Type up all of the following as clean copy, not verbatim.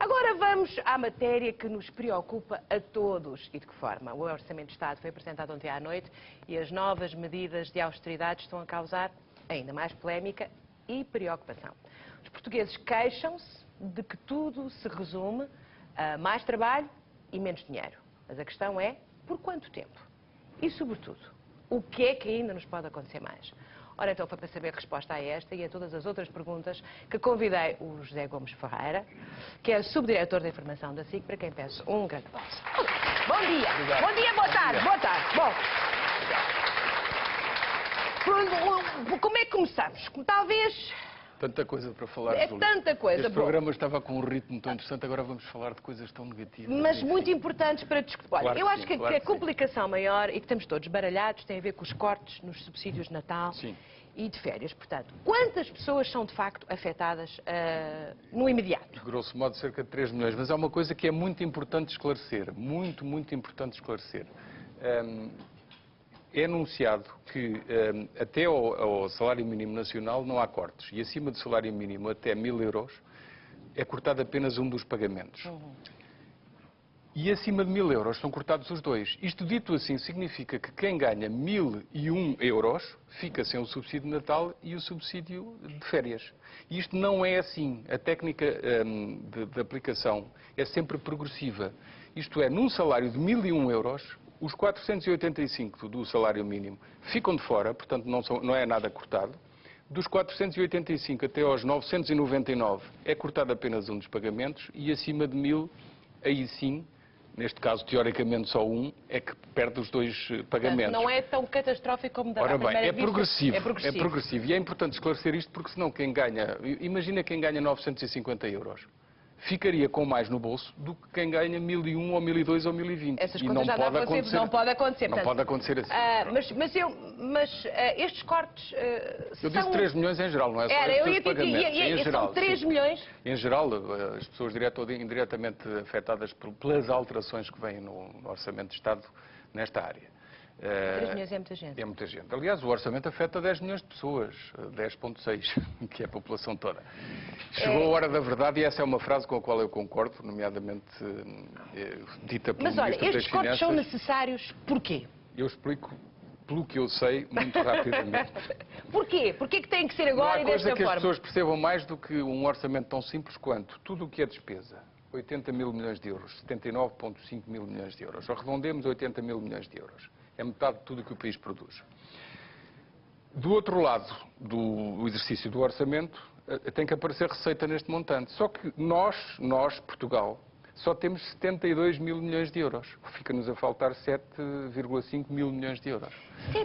Agora vamos à matéria que nos preocupa a todos. E de que forma? O Orçamento de Estado foi apresentado ontem à noite e as novas medidas de austeridade estão a causar ainda mais polémica e preocupação. Os portugueses queixam-se de que tudo se resume a mais trabalho e menos dinheiro. Mas a questão é, por quanto tempo? E, sobretudo, o que é que ainda nos pode acontecer mais? Ora, então, foi para saber a resposta a esta e a todas as outras perguntas que convidei o José Gomes Ferreira, que é subdiretor da informação da SIC, para quem peço um grande aplauso. Bom dia! Obrigado. Bom dia, boa tarde! Obrigado. Boa tarde! Bom, como é que começamos? Talvez... Tanta coisa para falar, É Júlia. tanta coisa. Este programa estava com um ritmo tão interessante, agora vamos falar de coisas tão negativas. Mas enfim. muito importantes para discutir. Olha, Claro eu que acho sim, que claro a que sim. complicação maior e que estamos todos baralhados tem a ver com os cortes nos subsídios de Natal Sim. e de férias. Portanto, quantas pessoas são de facto afetadas no imediato? Grosso modo, cerca de 3 milhões. Mas há uma coisa que é muito importante esclarecer. Muito importante esclarecer. É anunciado que até ao salário mínimo nacional não há cortes. E acima do salário mínimo, até 1.000 euros, é cortado apenas um dos pagamentos. E acima de 1.000 euros são cortados os dois. Isto dito assim significa que quem ganha 1.001 euros fica sem o subsídio de Natal e o subsídio de férias. E isto não é assim. A técnica de aplicação é sempre progressiva. Isto é, num salário de 1.001 euros, os 485 do salário mínimo ficam de fora, portanto não é nada cortado. Dos 485 até aos 999 é cortado apenas um dos pagamentos e acima de 1.000, aí sim, neste caso teoricamente só um, é que perde os dois pagamentos. Portanto, não é tão catastrófico como da Ora bem, primeira é vista. progressivo, É progressivo. é progressivo. E é importante esclarecer isto porque senão quem ganha, imagina quem ganha 950 euros. Ficaria com mais no bolso do que quem ganha 1.001 ou 1.002 ou 1.020. Essas E contas já pode não acontecer. Não pode acontecer. Não portanto, pode acontecer assim. Mas estes cortes Eu disse 3 milhões em geral, não é só Era, eu estes ia pagamentos. dizer, em geral, são 3 sim. milhões. Em geral, as pessoas direto ou indiretamente afetadas pelas alterações que vêm no Orçamento de Estado nesta área. 3 milhões é muita gente. É muita gente. Aliás, o orçamento afeta 10 milhões de pessoas, 10,6, que é a população toda. Chegou a hora da verdade e essa é uma frase com a qual eu concordo, nomeadamente dita pelo Mas olha, Ministro das estes cortes são Finanças. necessários porquê? Eu explico, pelo que eu sei, muito rapidamente. Porquê? Porquê que tem que ser Não agora há e coisa desta que as forma? pessoas percebam mais do que um orçamento tão simples quanto tudo o que é despesa. 80.000 milhões de euros, 79,5 mil milhões de euros. Arredondemos 80.000 milhões de euros. É metade de tudo o que o país produz. Do outro lado do exercício do orçamento, tem que aparecer receita neste montante. Só que nós, Portugal, só temos 72 mil milhões de euros. Fica-nos a faltar 7,5 mil milhões de euros.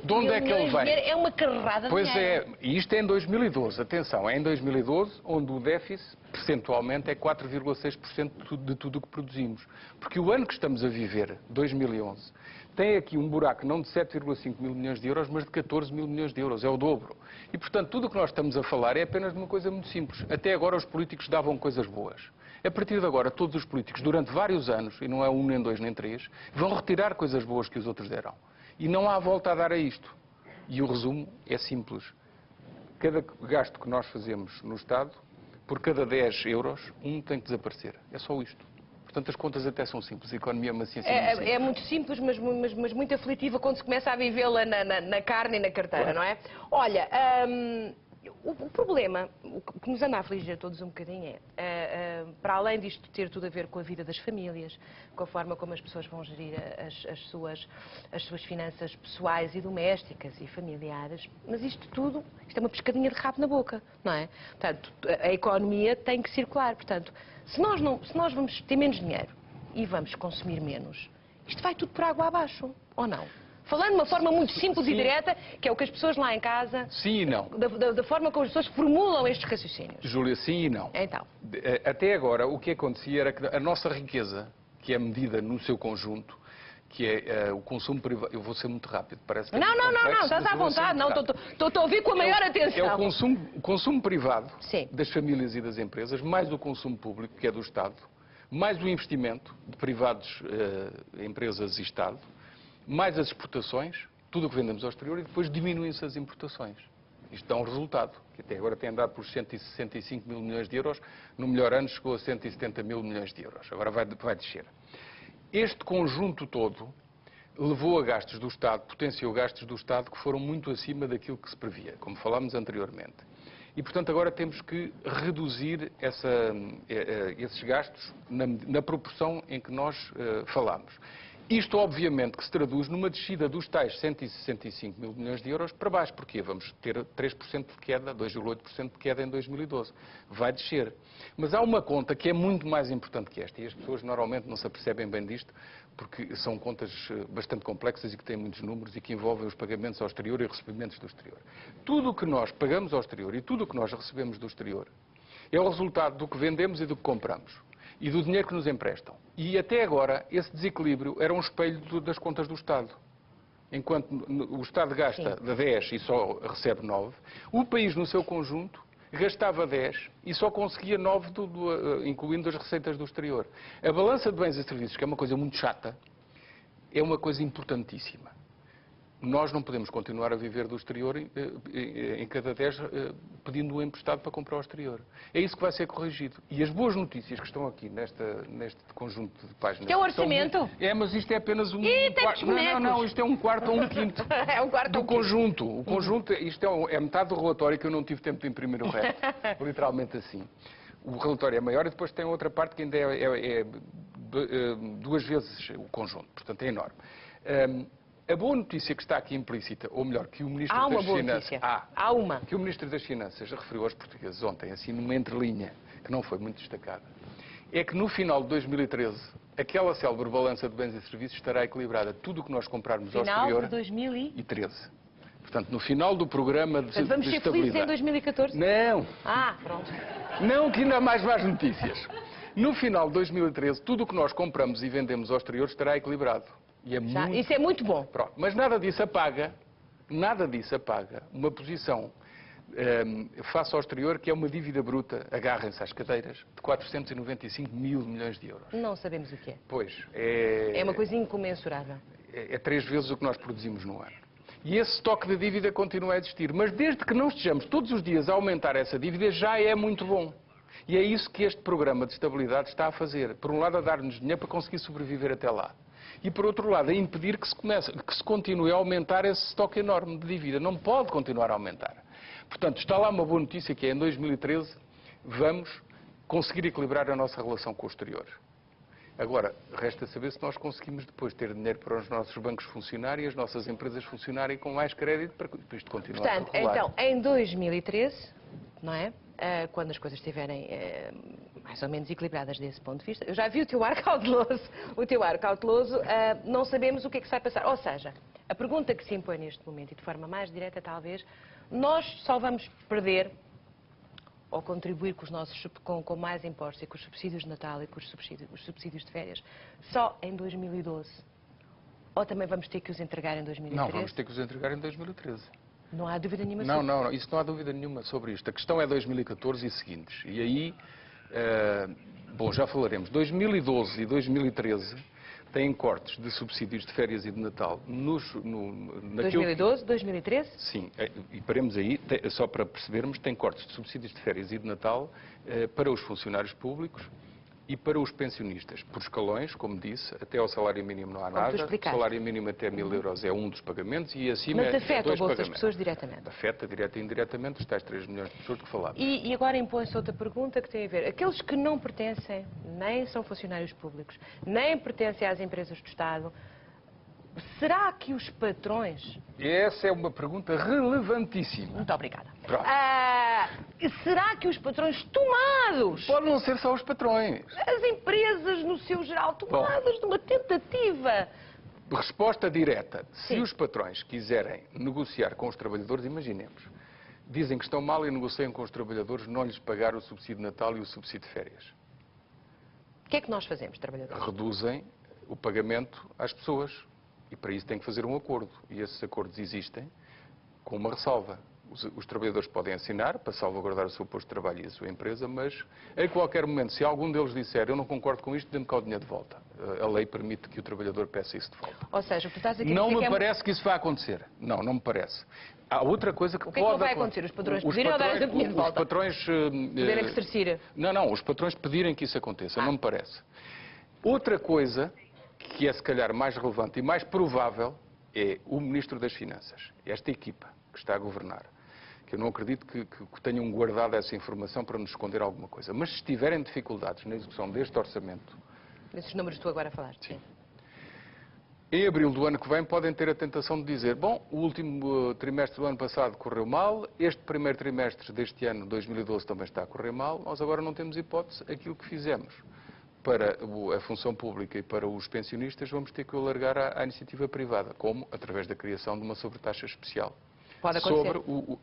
De onde é que ele vem? É uma carrada de Pois dinheiro. é, e isto é em 2012. Atenção, é em 2012 onde o déficit, percentualmente, é 4,6% de tudo o que produzimos. Porque o ano que estamos a viver, 2011, tem aqui um buraco não de 7,5 mil milhões de euros, mas de 14 mil milhões de euros. É o dobro. E, portanto, tudo o que nós estamos a falar é apenas de uma coisa muito simples. Até agora os políticos davam coisas boas. A partir de agora, todos os políticos, durante vários anos, e não é um, nem dois, nem três, vão retirar coisas boas que os outros deram. E não há volta a dar a isto. E o resumo é simples. Cada gasto que nós fazemos no Estado, por cada 10 euros, um tem que desaparecer. É só isto. Portanto, as contas até são simples. A economia é uma ciência muito simples. É muito simples, mas muito aflitiva quando se começa a vivê-la na carne e na carteira, Claro. não é? Olha, o problema, o que nos anda a afligir a todos um bocadinho para além disto ter tudo a ver com a vida das famílias, com a forma como as pessoas vão gerir as suas finanças pessoais e domésticas e familiares, mas isto é uma pescadinha de rabo na boca, não é? Portanto, a economia tem que circular, portanto, se nós vamos ter menos dinheiro e vamos consumir menos, isto vai tudo por água abaixo, ou não? Falando de uma forma muito simples Sim. e direta, que é o que as pessoas lá em casa... Sim e não. Da forma como as pessoas formulam estes raciocínios. Júlia, sim e não. Então. Até agora, o que acontecia era que a nossa riqueza, que é medida no seu conjunto, que é o consumo privado... Eu vou ser muito rápido, parece que é Não, muito complexo, estás mas à eu vou ser vontade. muito Não, rápido. estou a ouvir com a maior atenção. É o consumo privado Sim. das famílias e das empresas, mais o consumo público, que é do Estado, mais o investimento de privados, empresas e Estado, mais as exportações, tudo o que vendemos ao exterior, e depois diminuem-se as importações. Isto dá um resultado, que até agora tem andado por 165 mil milhões de euros, no melhor ano chegou a 170 mil milhões de euros. Agora vai descer. Este conjunto todo levou a gastos do Estado, potenciou gastos do Estado que foram muito acima daquilo que se previa, como falámos anteriormente. E, portanto, agora temos que reduzir esses gastos na proporção em que nós falámos. Isto, obviamente, que se traduz numa descida dos tais 165 mil milhões de euros para baixo. Porquê? Vamos ter 3% de queda, 2,8% de queda em 2012. Vai descer. Mas há uma conta que é muito mais importante que esta, e as pessoas normalmente não se apercebem bem disto, porque são contas bastante complexas e que têm muitos números e que envolvem os pagamentos ao exterior e recebimentos do exterior. Tudo o que nós pagamos ao exterior e tudo o que nós recebemos do exterior é o resultado do que vendemos e do que compramos. E do dinheiro que nos emprestam. E até agora, esse desequilíbrio era um espelho das contas do Estado. Enquanto o Estado gasta de 10 e só recebe 9, o país no seu conjunto gastava 10 e só conseguia 9, incluindo as receitas do exterior. A balança de bens e serviços, que é uma coisa muito chata, é uma coisa importantíssima. Nós não podemos continuar a viver do exterior em cada 10 pedindo um emprestado para comprar ao exterior. É isso que vai ser corrigido. E as boas notícias que estão aqui neste conjunto de páginas... Que é o orçamento? Mas isto é apenas um... quarto. Não, isto é um quarto ou um quinto. É um quarto do ou um quinto. conjunto. O conjunto, isto é metade do relatório que eu não tive tempo de imprimir o resto. Literalmente assim. O relatório é maior e depois tem outra parte que ainda é 2 vezes o conjunto. Portanto, é enorme. A boa notícia que está aqui implícita, ou melhor, que o Ministro das Finanças... Há uma. Que o Ministro das Finanças referiu aos portugueses ontem, assim, numa entrelinha, que não foi muito destacada, é que no final de 2013, aquela célebre balança de bens e serviços estará equilibrada. Tudo o que nós comprarmos ao exterior... Final de 2013. Portanto, no final do programa de estabilidade... Vamos ser felizes em 2014? Não. Pronto. Não, que ainda há mais más notícias. No final de 2013, tudo o que nós compramos e vendemos ao exterior estará equilibrado. Isso é muito bom. Pronto, mas nada disso apaga uma posição face ao exterior que é uma dívida bruta, agarrem-se às cadeiras, de 495 mil milhões de euros. Não sabemos o que é. Pois. É uma coisa incomensurável. É 3 vezes o que nós produzimos no ano. E esse estoque de dívida continua a existir. Mas desde que não estejamos todos os dias a aumentar essa dívida, já é muito bom. E é isso que este programa de estabilidade está a fazer. Por um lado, a dar-nos dinheiro para conseguir sobreviver até lá. E, por outro lado, a impedir que se continue a aumentar esse estoque enorme de dívida. Não pode continuar a aumentar. Portanto, está lá uma boa notícia que é, em 2013, vamos conseguir equilibrar a nossa relação com o exterior. Agora, resta saber se nós conseguimos depois ter dinheiro para os nossos bancos funcionarem e as nossas empresas funcionarem com mais crédito para isto continuar a rolar. Portanto, então, em 2013, não é? Quando as coisas estiverem mais ou menos equilibradas desse ponto de vista. Eu já vi o teu ar cauteloso. Não sabemos o que é que se vai passar. Ou seja, a pergunta que se impõe neste momento, e de forma mais direta talvez, nós só vamos perder ou contribuir com, com mais impostos e com os subsídios de Natal e com os subsídios de férias só em 2012? Ou também vamos ter que os entregar em 2013? Não, vamos ter que os entregar em 2013. Não há dúvida nenhuma sobre isso? Não, isso não há dúvida nenhuma sobre isto. A questão é 2014 e seguintes. E aí, bom, já falaremos. 2012 e 2013 têm cortes de subsídios de férias e de Natal. 2012, 2013? Sim, e paremos aí, só para percebermos, tem cortes de subsídios de férias e de Natal para os funcionários públicos e para os pensionistas, por escalões, como disse, até ao salário mínimo não há nada, o salário mínimo até 1.000 euros é um dos pagamentos e acima Mas afeta dois o bolso pagamentos. das pessoas diretamente? Afeta direta e indiretamente os tais 3 milhões de pessoas de que falámos. E agora impõe-se outra pergunta que tem a ver. Aqueles que não pertencem, nem são funcionários públicos, nem pertencem às empresas do Estado, será que os patrões... Essa é uma pergunta relevantíssima. Muito obrigada. Será que os patrões tomados... Podem não ser só os patrões. As empresas, no seu geral, tomadas de uma tentativa... Resposta direta. Sim. Se os patrões quiserem negociar com os trabalhadores, imaginemos, dizem que estão mal e negociam com os trabalhadores não lhes pagar o subsídio de Natal e o subsídio de férias. O que é que nós fazemos, trabalhadores? Reduzem o pagamento às pessoas. E para isso tem que fazer um acordo. E esses acordos existem com uma ressalva. O os trabalhadores podem assinar para salvaguardar o seu posto de trabalho e a sua empresa, mas em qualquer momento, se algum deles disser eu não concordo com isto, dê-me cá o dinheiro de volta. A lei permite que o trabalhador peça isso de volta. Ou seja, o que tu estás aqui a Não dizer me que parece que isso vai acontecer. Não, não me parece. Há outra coisa que pode... O que é que não vai acontecer? Os patrões pedirem ou darem o dinheiro de volta? Os patrões... Poderem ressarcir? Não, os patrões pedirem que isso aconteça, não me parece. Outra coisa, que é se calhar mais relevante e mais provável, é o Ministro das Finanças, esta equipa que está a governar, que eu não acredito que tenham guardado essa informação para nos esconder alguma coisa. Mas se tiverem dificuldades na execução deste orçamento... Esses números que tu agora falaste. Sim. Em abril do ano que vem podem ter a tentação de dizer, bom, o último trimestre do ano passado correu mal, este primeiro trimestre deste ano, 2012, também está a correr mal, nós agora não temos hipótese, aquilo que fizemos para a função pública e para os pensionistas, vamos ter que o alargar à iniciativa privada, como através da criação de uma sobretaxa especial. Pode acontecer. Sobre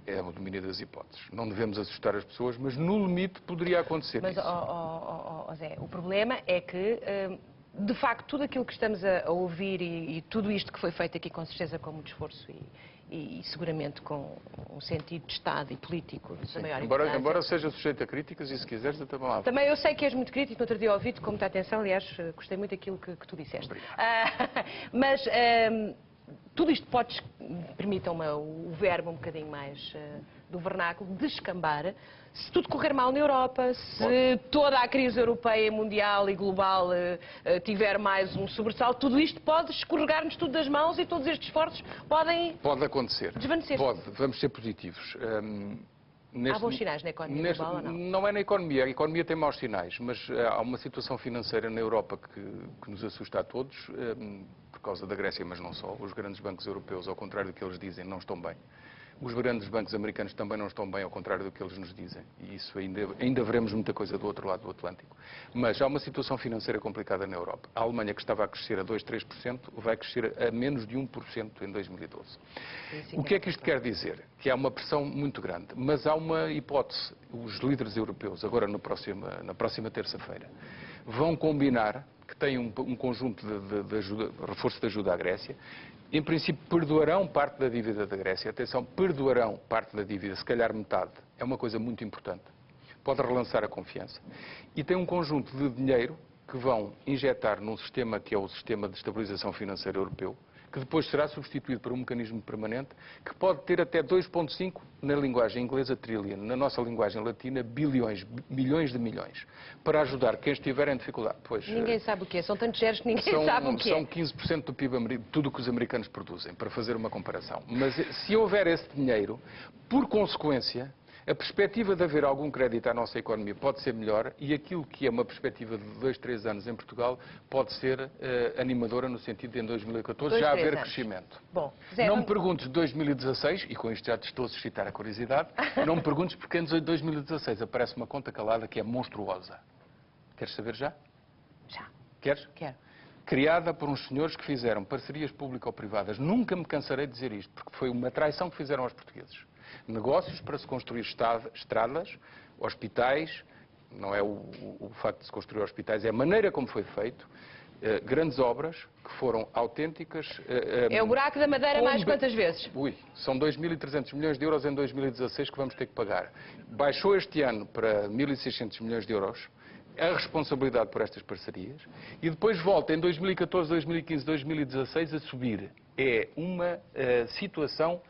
é o domínio das hipóteses. Não devemos assustar as pessoas, mas no limite poderia acontecer mas, isso. Zé, o problema é que, de facto, tudo aquilo que estamos a ouvir e tudo isto que foi feito aqui, com certeza, com muito esforço e seguramente com um sentido de Estado e político da maior importância. Embora seja sujeito a críticas, e se quiseres, eu também lá. Também eu sei que és muito crítico, no outro dia ouvi-te com muita atenção, aliás, gostei muito daquilo que tu disseste. Mas tudo isto pode, permitam-me o verbo um bocadinho mais do vernáculo, descambar. Se tudo correr mal na Europa, se toda a crise europeia, mundial e global tiver mais um sobressalto, tudo isto pode escorregar-nos tudo das mãos e todos estes esforços podem... Pode acontecer. Desvanecer. Pode. Vamos ser positivos. Há bons sinais na economia global ou não? Não é na economia. A economia tem maus sinais, mas há uma situação financeira na Europa que nos assusta a todos, por causa da Grécia, mas não só. Os grandes bancos europeus, ao contrário do que eles dizem, não estão bem. Os grandes bancos americanos também não estão bem, ao contrário do que eles nos dizem. E isso ainda veremos muita coisa do outro lado do Atlântico. Mas há uma situação financeira complicada na Europa. A Alemanha, que estava a crescer a 2, 3%, vai crescer a menos de 1% em 2012. O que é que isto quer dizer? Que há uma pressão muito grande. Mas há uma hipótese. Os líderes europeus, agora na próxima terça-feira, vão combinar que têm um conjunto de ajuda, reforço de ajuda à Grécia. Em princípio, perdoarão parte da dívida da Grécia. Atenção, perdoarão parte da dívida, se calhar metade. É uma coisa muito importante. Pode relançar a confiança. E tem um conjunto de dinheiro que vão injetar num sistema que é o Sistema de Estabilização Financeira Europeu, que depois será substituído por um mecanismo permanente, que pode ter até 2,5, na linguagem inglesa, trillion, na nossa linguagem latina, bilhões, milhões de milhões, para ajudar quem estiver em dificuldade. Pois, ninguém sabe o que é, são tantos zeros que ninguém sabe o que é. São 15% do PIB, tudo o que os americanos produzem, para fazer uma comparação. Mas se houver esse dinheiro, por consequência, a perspectiva de haver algum crédito à nossa economia pode ser melhor e aquilo que é uma perspectiva de 2, 3 anos em Portugal pode ser animadora no sentido de em 2014 já haver crescimento. Bom, Zé, não me perguntes de 2016, e com isto já te estou a suscitar a curiosidade, não me perguntes porque em 2016 aparece uma conta calada que é monstruosa. Queres saber já? Já. Queres? Quero. Criada por uns senhores que fizeram parcerias público-privadas. Nunca me cansarei de dizer isto, porque foi uma traição que fizeram aos portugueses. Negócios para se construir estradas, hospitais, não é o facto de se construir hospitais, é a maneira como foi feito, grandes obras que foram autênticas. É o buraco da Madeira mais quantas vezes? São 2.300 milhões de euros em 2016 que vamos ter que pagar. Baixou este ano para 1.600 milhões de euros a responsabilidade por estas parcerias e depois volta em 2014, 2015, 2016 a subir. É uma situação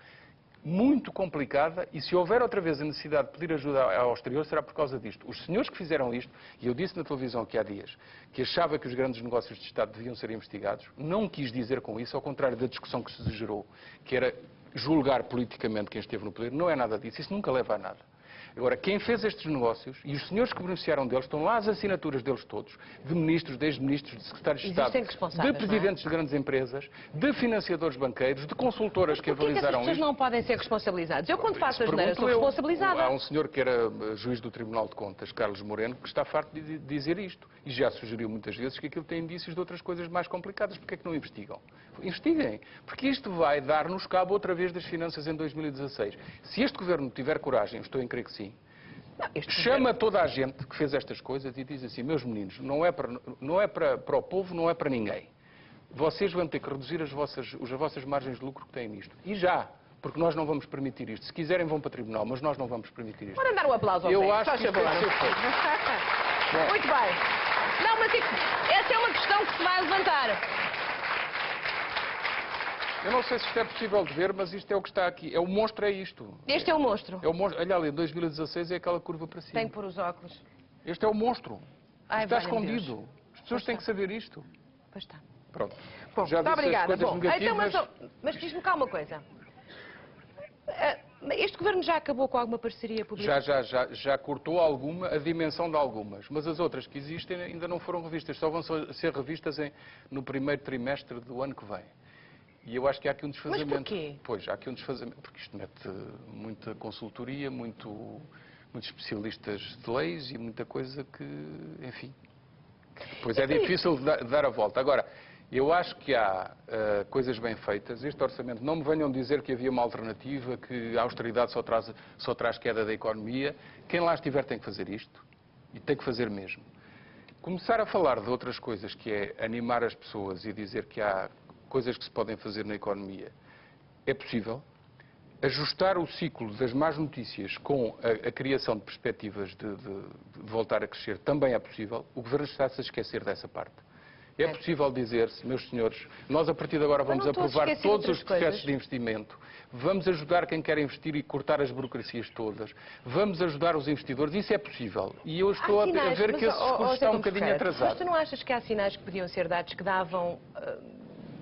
muito complicada e se houver outra vez a necessidade de pedir ajuda ao exterior será por causa disto. Os senhores que fizeram isto, e eu disse na televisão aqui há dias, que achava que os grandes negócios de Estado deviam ser investigados, não quis dizer com isso, ao contrário da discussão que se gerou, que era julgar politicamente quem esteve no poder, não é nada disso, isso nunca leva a nada. Agora, quem fez estes negócios e os senhores que beneficiaram deles, estão lá as assinaturas deles todos, de ministros, de ex-ministros, de secretários de Estado, de presidentes de grandes empresas, de financiadores banqueiros, de consultoras que avalizaram isto. Por que essas pessoas não podem ser responsabilizadas? Eu, quando faço as neiras, sou responsabilizada. Há um senhor que era juiz do Tribunal de Contas, Carlos Moreno, que está farto de dizer isto. E já sugeriu muitas vezes que aquilo tem indícios de outras coisas mais complicadas. Porquê é que não investigam? Investiguem. Porque isto vai dar-nos cabo outra vez das finanças em 2016. Se este governo tiver coragem, estou em crer que sim, chama toda a gente que fez estas coisas e diz assim, meus meninos, não é para o povo, não é para ninguém. Vocês vão ter que reduzir as vossas margens de lucro que têm nisto. E já. porque nós não vamos permitir isto. Se quiserem vão para o tribunal, mas nós não vamos permitir isto. Pode dar um aplauso ao Zé, Eu acho faz que isto tem favor. que ser feito. Muito bem. Não, mas essa é uma questão que se vai levantar. Eu não sei se isto é possível de ver, mas isto é o que está aqui. O monstro é isto. Este é o monstro. É o monstro. Olha ali, 2016 é aquela curva para cima. Tem que pôr os óculos. Este é o monstro. Ai, Está valha-me escondido. Deus. As pessoas têm que saber isto. Pois está. Pronto. Bom, Já muito disse as obrigada. coisas Bom, negativas. então, mas diz-me cá uma coisa. Este governo já acabou com alguma parceria pública? Já cortou alguma, a dimensão de algumas, mas as outras que existem ainda não foram revistas, só vão ser revistas no primeiro trimestre do ano que vem. E eu acho que há aqui um desfazamento. Mas porquê? Pois, há aqui um desfazamento, porque isto mete muita consultoria, muitos especialistas de leis e muita coisa que, enfim, depois é difícil de dar a volta. Agora, eu acho que há coisas bem feitas. Este orçamento, não me venham dizer que havia uma alternativa, que a austeridade só traz queda da economia. Quem lá estiver tem que fazer isto, e tem que fazer mesmo. Começar a falar de outras coisas, que é animar as pessoas e dizer que há coisas que se podem fazer na economia, é possível. Ajustar o ciclo das más notícias com a criação de perspectivas de voltar a crescer também é possível. O Governo está-se a esquecer dessa parte. É possível dizer-se, meus senhores, nós a partir de agora vamos aprovar todos os processos de investimento, vamos ajudar quem quer investir e cortar as burocracias todas, vamos ajudar os investidores, isso é possível. E eu estou a ver que esse discurso está um bocadinho atrasado. Mas tu não achas que há sinais que podiam ser dados que davam...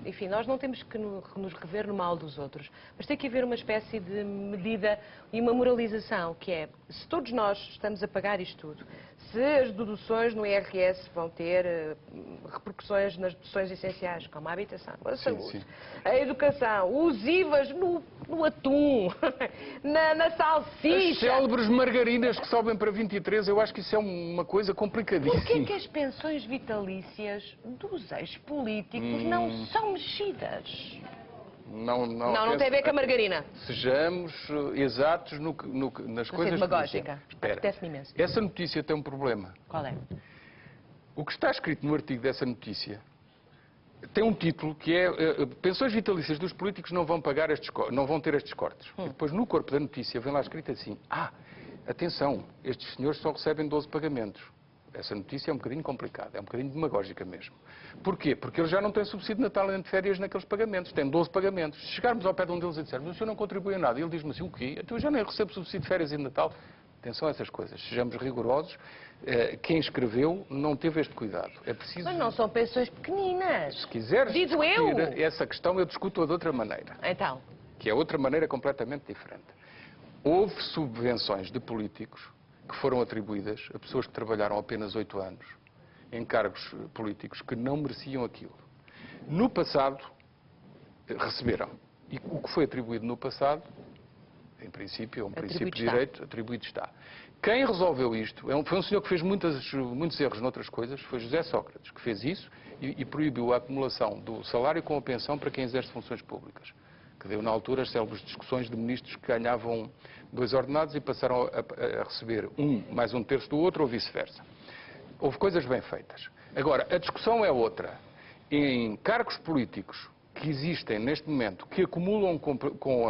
Enfim, nós não temos que nos rever no mal dos outros, mas tem que haver uma espécie de medida e uma moralização, que é, se todos nós estamos a pagar isto tudo, se as deduções no IRS vão ter repercussões nas deduções essenciais, como a habitação, a saúde, a educação, os IVAs no atum, na salsicha... As célebres margarinas que sobem para 23, eu acho que isso é uma coisa complicadíssima. Porquê que as pensões vitalícias dos ex-políticos não são mexidas? Não tem a ver com a margarina. Sejamos exatos nas coisas demagógica. que dizemos. Apetece-me imenso. Essa notícia tem um problema. Qual é? O que está escrito no artigo dessa notícia tem um título que é pensões vitalícias dos políticos não vão ter estes cortes. E depois no corpo da notícia vem lá escrito assim: atenção, estes senhores só recebem 12 pagamentos. Essa notícia é um bocadinho complicada, é um bocadinho demagógica mesmo. Porquê? Porque eles já não têm subsídio de Natal nem de férias naqueles pagamentos, têm 12 pagamentos. Se chegarmos ao pé de um deles e dissermos: o senhor não contribui a nada, e ele diz-me assim: o quê? Então eu já nem recebo subsídio de férias e de Natal. Atenção a essas coisas, sejamos rigorosos. Quem escreveu não teve este cuidado. É preciso... Mas não são pensões pequeninas. Se quiseres Digo discutir essa questão, eu discuto-a de outra maneira. Então? Que é outra maneira completamente diferente. Houve subvenções de políticos que foram atribuídas a pessoas que trabalharam apenas 8 anos em cargos políticos que não mereciam aquilo. No passado, receberam. E o que foi atribuído no passado, em princípio, é um princípio de direito, atribuído está. Quem resolveu isto foi um senhor que fez muitos erros noutras coisas, foi José Sócrates, que fez isso e proibiu a acumulação do salário com a pensão para quem exerce funções públicas. Que deu na altura as célebres discussões de ministros que ganhavam 2 ordenados e passaram a receber mais um terço do outro ou vice-versa. Houve coisas bem feitas. Agora, a discussão é outra. Em cargos políticos que existem neste momento, que acumulam com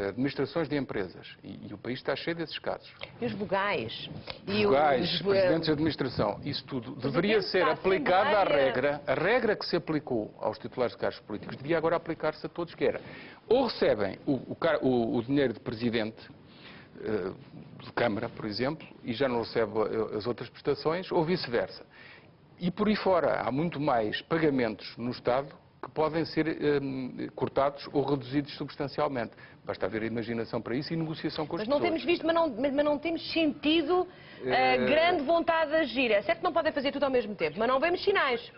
administrações de empresas, e o país está cheio desses casos. E os vogais? Vogais, presidentes de administração, isso tudo deveria ser aplicado à regra. A regra que se aplicou aos titulares de cargos políticos devia agora aplicar-se a todos, que era: ou recebem o dinheiro de presidente de Câmara, por exemplo, e já não recebe as outras prestações, ou vice-versa. E por aí fora, há muito mais pagamentos no Estado que podem ser cortados ou reduzidos substancialmente. Basta haver imaginação para isso e negociação com as pessoas. Mas não temos visto, mas não temos sentido grande vontade de agir. É certo que não podem fazer tudo ao mesmo tempo, mas não vemos sinais.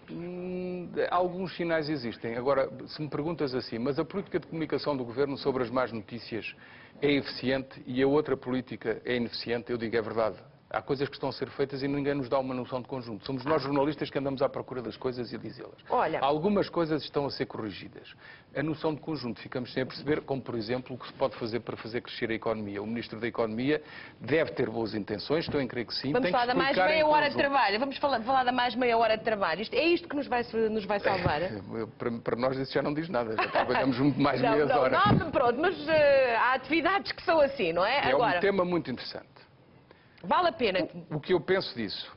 Alguns sinais existem. Agora, se me perguntas assim, mas a política de comunicação do Governo sobre as más notícias é eficiente e a outra política é ineficiente, eu digo: é verdade. Há coisas que estão a ser feitas e ninguém nos dá uma noção de conjunto. Somos nós jornalistas que andamos à procura das coisas e a dizê-las. Olha, algumas coisas estão a ser corrigidas. A noção de conjunto ficamos sem a perceber, como por exemplo o que se pode fazer para fazer crescer a economia. O Ministro da Economia deve ter boas intenções, estou em crer que sim. Vamos tem falar que da mais explicar em meia hora de conjunto. trabalho. Vamos falar da mais meia hora de trabalho. É isto que nos vai salvar? Para nós isso já não diz nada. Já trabalhamos muito mais meia hora. Não, pronto, mas há atividades que são assim, não é? É Agora, um tema muito interessante. vale a pena. O que eu penso disso,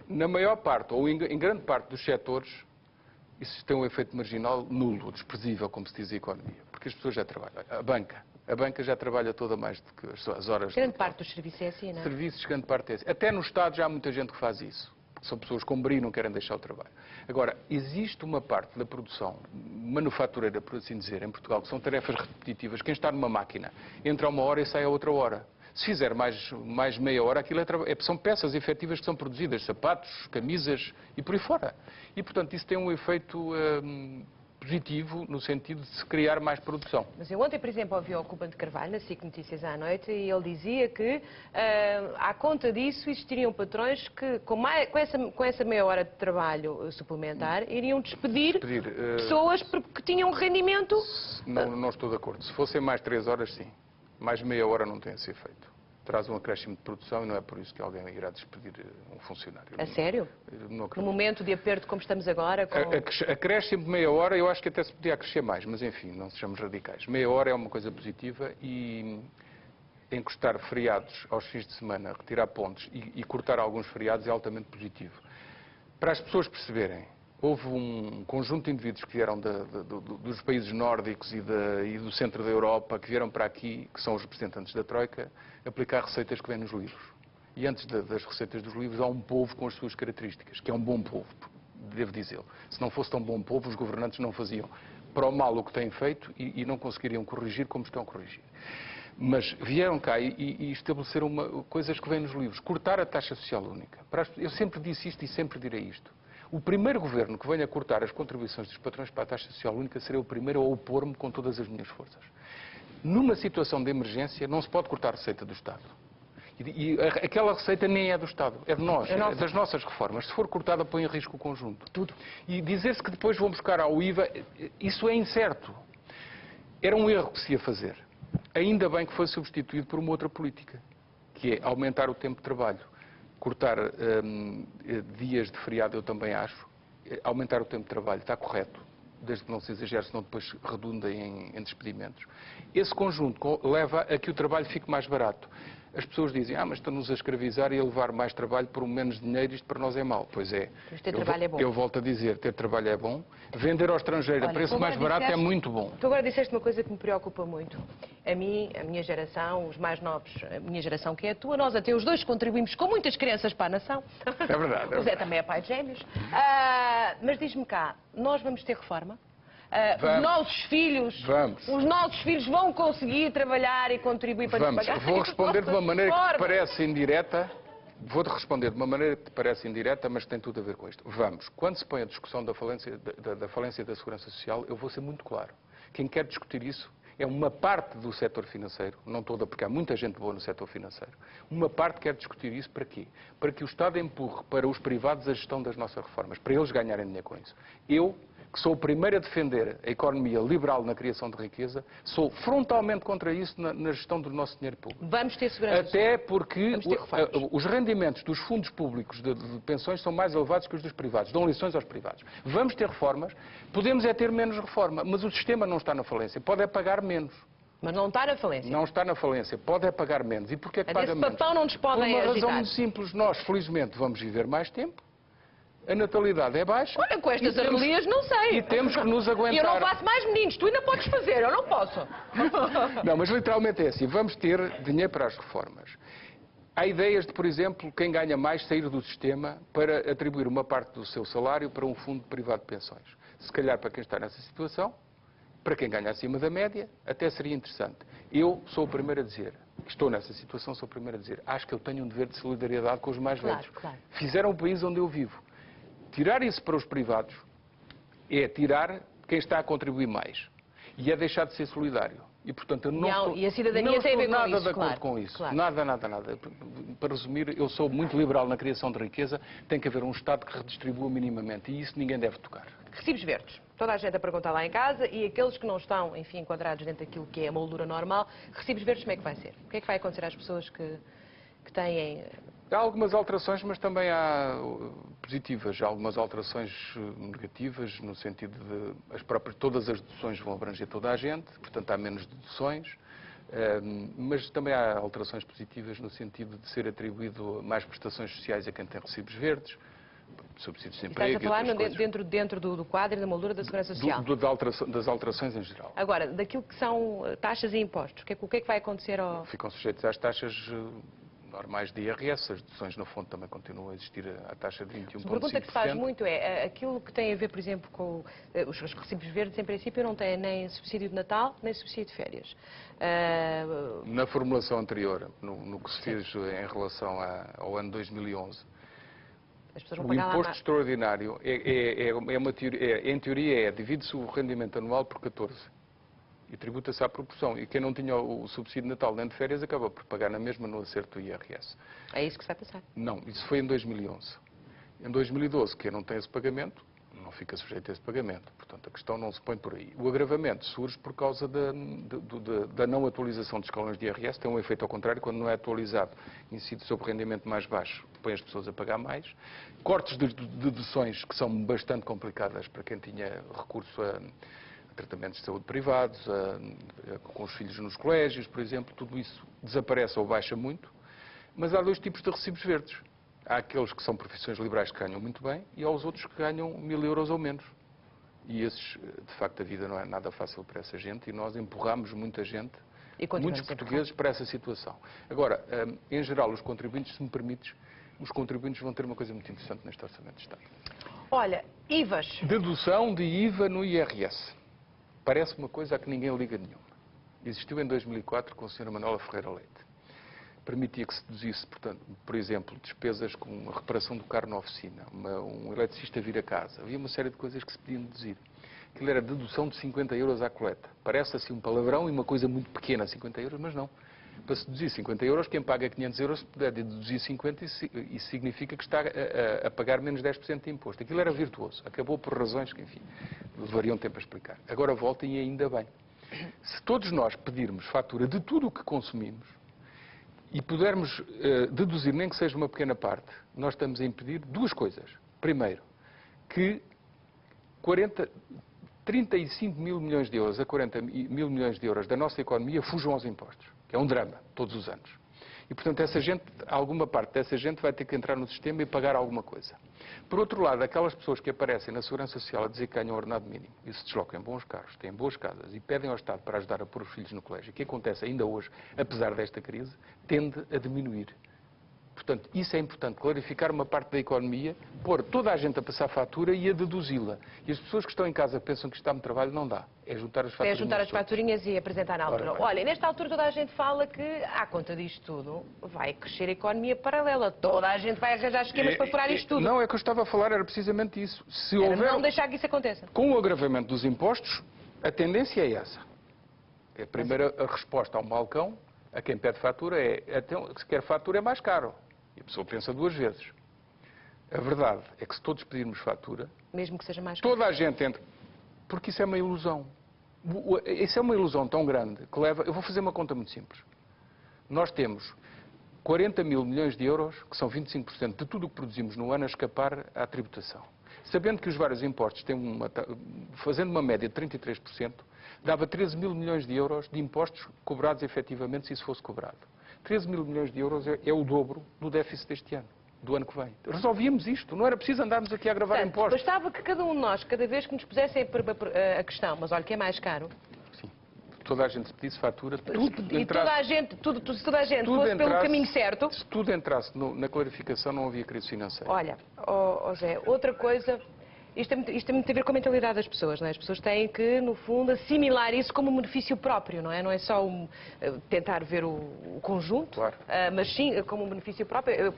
na maior parte, ou em grande parte dos setores, isso tem um efeito marginal nulo, desprezível, como se diz em economia, porque as pessoas já trabalham. A banca já trabalha toda mais do que as horas. Grande parte dos serviços é assim, não é? Serviços, grande parte é assim. Até no Estado já há muita gente que faz isso. São pessoas com brio e não querem deixar o trabalho. Agora, existe uma parte da produção manufatureira, por assim dizer, em Portugal, que são tarefas repetitivas. Quem está numa máquina entra a 1 hora e sai a outra hora. Se fizer mais meia hora, aquilo são peças efetivas que são produzidas, sapatos, camisas e por aí fora. E, portanto, isso tem um efeito positivo no sentido de se criar mais produção. Mas eu ontem, por exemplo, ouvi o Ruben de Carvalho na SIC Notícias à noite e ele dizia que, à conta disso, existiriam patrões que, com essa meia hora de trabalho suplementar, iriam despedir pessoas que tinham rendimento. Não estou de acordo. Se fossem mais 3 horas, sim. Mais meia hora não tem esse efeito. Traz um acréscimo de produção e não é por isso que alguém irá despedir um funcionário. A sério? Não No momento de aperto como estamos agora? Acréscimo de meia hora, eu acho que até se podia acrescer mais, mas enfim, não sejamos radicais. Meia hora é uma coisa positiva e encostar feriados aos fins de semana, retirar pontos e cortar alguns feriados é altamente positivo. Para as pessoas perceberem, houve um conjunto de indivíduos que vieram dos países nórdicos e do centro da Europa, que vieram para aqui, que são os representantes da Troika, aplicar receitas que vêm nos livros. E antes das receitas dos livros, há um povo com as suas características, que é um bom povo, devo dizê-lo. Se não fosse tão bom povo, os governantes não faziam para o mal o que têm feito e não conseguiriam corrigir como estão a corrigir. Mas vieram cá e estabeleceram coisas que vêm nos livros. Cortar a taxa social única. Eu sempre disse isto e sempre direi isto. O primeiro governo que venha cortar as contribuições dos patrões para a taxa social única será o primeiro a opor-me com todas as minhas forças. Numa situação de emergência não se pode cortar a receita do Estado. E aquela receita nem é do Estado, é de nós, é das nossas reformas. Se for cortada, põe em risco o conjunto. Tudo. E dizer-se que depois vão buscar ao IVA, isso é incerto. Era um erro que se ia fazer. Ainda bem que foi substituído por uma outra política, que é aumentar o tempo de trabalho. Cortar dias de feriado eu também acho. Aumentar o tempo de trabalho está correto, desde que não se exagere, senão depois redunda em despedimentos. Esse conjunto leva a que o trabalho fique mais barato. As pessoas dizem, mas estão-nos a escravizar e a levar mais trabalho por menos dinheiro, isto para nós é mau. Pois é. Ter trabalho é bom. Eu volto a dizer, ter trabalho é bom. Vender ao estrangeiro a preço mais barato é muito bom. Tu agora disseste uma coisa que me preocupa muito. A mim, a minha geração, os mais novos, a minha geração que é a tua, nós até os dois contribuímos com muitas crianças para a nação. É verdade. O Zé também é pai de gêmeos. Mas diz-me cá, nós vamos ter reforma? Os nossos filhos vão conseguir trabalhar e contribuir para nos pagar? Vou responder de uma maneira que te parece indireta. Vou-te responder de uma maneira que te parece indireta, mas tem tudo a ver com isto. Vamos. Quando se põe a discussão da falência da Segurança Social, eu vou ser muito claro. Quem quer discutir isso é uma parte do setor financeiro, não toda, porque há muita gente boa no setor financeiro. Uma parte quer discutir isso para quê? Para que o Estado empurre para os privados a gestão das nossas reformas, para eles ganharem dinheiro com isso. Eu, que sou o primeiro a defender a economia liberal na criação de riqueza, sou frontalmente contra isso na gestão do nosso dinheiro público. Vamos ter segurança. Até porque os rendimentos dos fundos públicos de pensões são mais elevados que os dos privados, dão lições aos privados. Vamos ter reformas, podemos ter menos reforma, mas o sistema não está na falência, pode é pagar menos. Mas não está na falência. Não está na falência, pode é pagar menos. E porquê é que paga menos? Esse papão não nos podem Por uma agitar. razão muito simples, nós felizmente vamos viver mais tempo. A natalidade é baixa. Olha, com estas arrelias não sei. E temos que nos aguentar. E eu não faço mais meninos, tu ainda podes fazer, eu não posso. Não, mas literalmente é assim, vamos ter dinheiro para as reformas. Há ideias de, por exemplo, quem ganha mais sair do sistema para atribuir uma parte do seu salário para um fundo privado de pensões. Se calhar para quem está nessa situação, para quem ganha acima da média, até seria interessante. Eu sou o primeiro a dizer, estou nessa situação, sou o primeiro a dizer, acho que eu tenho um dever de solidariedade com os mais velhos. Claro. Fizeram o país onde eu vivo. Tirar isso para os privados é tirar quem está a contribuir mais. E é deixar de ser solidário. E, portanto, eu não e a cidadania tem a ver com nada isso, de acordo claro, com isso. claro. Nada. Para resumir, eu sou muito liberal na criação de riqueza, tem que haver um Estado que redistribua minimamente e isso ninguém deve tocar. Recibos verdes. Toda a gente a perguntar lá em casa e aqueles que não estão, enfim, enquadrados dentro daquilo que é a moldura normal, recibos verdes como é que vai ser? O que é que vai acontecer às pessoas que têm... Há algumas alterações, mas também há positivas. Há algumas alterações negativas, no sentido de todas as deduções vão abranger toda a gente, portanto há menos deduções, mas também há alterações positivas no sentido de ser atribuído mais prestações sociais a quem tem recibos verdes, subsídios de emprego. Estás a falar dentro do quadro e da moldura da Segurança Social? Das alterações em geral. Agora, daquilo que são taxas e impostos, o que é que vai acontecer ao... Ficam sujeitos às taxas normais de IRS, as deduções no fundo também continuam a existir à taxa de 21,5%. A pergunta que se faz muito é, aquilo que tem a ver, por exemplo, com os recibos verdes, em princípio não têm nem subsídio de Natal, nem subsídio de férias. Na formulação anterior, no que se fez em relação ao ano 2011, o imposto extraordinário, em teoria divide-se o rendimento anual por 14. E tributa-se à proporção. E quem não tinha o subsídio de Natal nem de férias acaba por pagar na mesma no acerto do IRS. É isso que se vai passar? Não, isso foi em 2011. Em 2012, quem não tem esse pagamento, não fica sujeito a esse pagamento. Portanto, a questão não se põe por aí. O agravamento surge por causa da não atualização dos escalões de IRS. Tem um efeito ao contrário, quando não é atualizado, incide sobre o rendimento mais baixo, põe as pessoas a pagar mais. Cortes de deduções que são bastante complicadas para quem tinha recurso a tratamentos de saúde privados, com os filhos nos colégios, por exemplo, tudo isso desaparece ou baixa muito, mas há dois tipos de recibos verdes. Há aqueles que são profissões liberais que ganham muito bem e há os outros que ganham 1.000 euros ou menos. E esses, de facto, a vida não é nada fácil para essa gente e nós empurramos muita gente, muitos portugueses, para essa situação. Agora, em geral, os contribuintes, se me permites, os contribuintes vão ter uma coisa muito interessante neste Orçamento de Estado. Olha, IVAs. Dedução de IVA no IRS. Parece uma coisa a que ninguém liga nenhuma. Existiu em 2004 com a Sra. Manuela Ferreira Leite. Permitia que se deduzisse, portanto, por exemplo, despesas como a reparação do carro na oficina, um eletricista vir a casa. Havia uma série de coisas que se podiam deduzir. Aquilo era dedução de 50 euros à coleta. Parece assim um palavrão e uma coisa muito pequena, 50 euros, mas não. Para se deduzir 50 euros, quem paga 500 euros puder deduzir 50, isso significa que está a pagar menos 10% de imposto. Aquilo era virtuoso. Acabou por razões que, enfim, levariam tempo a explicar. Agora voltem e ainda bem. Se todos nós pedirmos fatura de tudo o que consumimos e pudermos deduzir nem que seja uma pequena parte, nós estamos a impedir duas coisas. Primeiro, que 35 mil milhões de euros a 40 mil milhões de euros da nossa economia fujam aos impostos. É um drama, todos os anos. E, portanto, alguma parte dessa gente vai ter que entrar no sistema e pagar alguma coisa. Por outro lado, aquelas pessoas que aparecem na Segurança Social a dizer que ganham ordenado mínimo e se deslocam em bons carros, têm boas casas e pedem ao Estado para ajudar a pôr os filhos no colégio, o que acontece ainda hoje, apesar desta crise, tende a diminuir. Portanto, isso é importante, clarificar uma parte da economia, pôr toda a gente a passar fatura e a deduzi-la. E as pessoas que estão em casa pensam que isto dá-me trabalho, não dá. É juntar as faturinhas. É juntar as faturinhas e apresentar na altura. Olha, nesta altura toda a gente fala que, à conta disto tudo, vai crescer a economia paralela. Toda a gente vai arranjar esquemas para furar isto tudo. Não, é que eu estava a falar, era precisamente isso. Se houver, não deixar que isso aconteça. Com o agravamento dos impostos, a tendência é essa. A primeira resposta ao balcão, a quem pede fatura, se quer fatura é mais caro. E a pessoa pensa duas vezes. A verdade é que se todos pedirmos fatura, mesmo que seja mais caro, toda a gente entra. Porque isso é uma ilusão. Isso é uma ilusão tão grande que leva... Eu vou fazer uma conta muito simples. Nós temos 40 mil milhões de euros, que são 25% de tudo o que produzimos no ano, a escapar à tributação. Sabendo que os vários impostos têm fazendo uma média de 33%, dava 13 mil milhões de euros de impostos cobrados efetivamente, se isso fosse cobrado. 13 mil milhões de euros é o dobro do déficit deste ano, do ano que vem. Resolvíamos isto, não era preciso andarmos aqui a gravar impostos. Bastava que cada um de nós, cada vez que nos pusessem a questão, mas olha que é mais caro. Sim, toda a gente se pedisse fatura, se toda a gente fosse pelo caminho certo. Se tudo entrasse na clarificação, não havia crise financeira. Olha, José, outra coisa... Isto tem muito a ver com a mentalidade das pessoas, não é? As pessoas têm que, no fundo, assimilar isso como um benefício próprio, não é? Não é só tentar ver o conjunto, claro. Mas sim como um benefício próprio.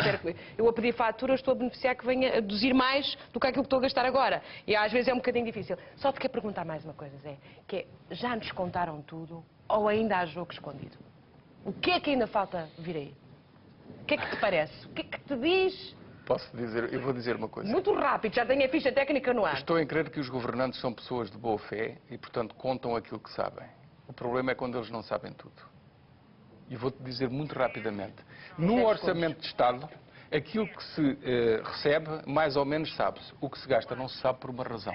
Eu a pedir fatura, estou a beneficiar que venha a deduzir mais do que aquilo que estou a gastar agora. E às vezes é um bocadinho difícil. Só te quero perguntar mais uma coisa, Zé, que é, já nos contaram tudo? ou ainda há jogo escondido? O que é que ainda falta vir aí? O que é que te parece? O que é que te diz? Posso dizer, eu vou dizer uma coisa. Muito rápido, já tenho a ficha técnica no ar. Estou em crer que os governantes são pessoas de boa fé e, portanto, contam aquilo que sabem. O problema é quando eles não sabem tudo. E vou-te dizer muito rapidamente. No orçamento de Estado, aquilo que se recebe, mais ou menos sabe-se. O que se gasta não se sabe por uma razão.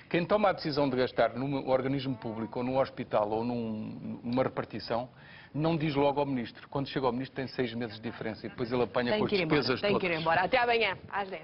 Quem toma a decisão de gastar num organismo público, ou num hospital, ou numa repartição, não diz logo ao Ministro. Quando chega ao Ministro tem 6 meses de diferença e depois ele apanha com as despesas todas. Tem que ir embora. Até amanhã, às 10.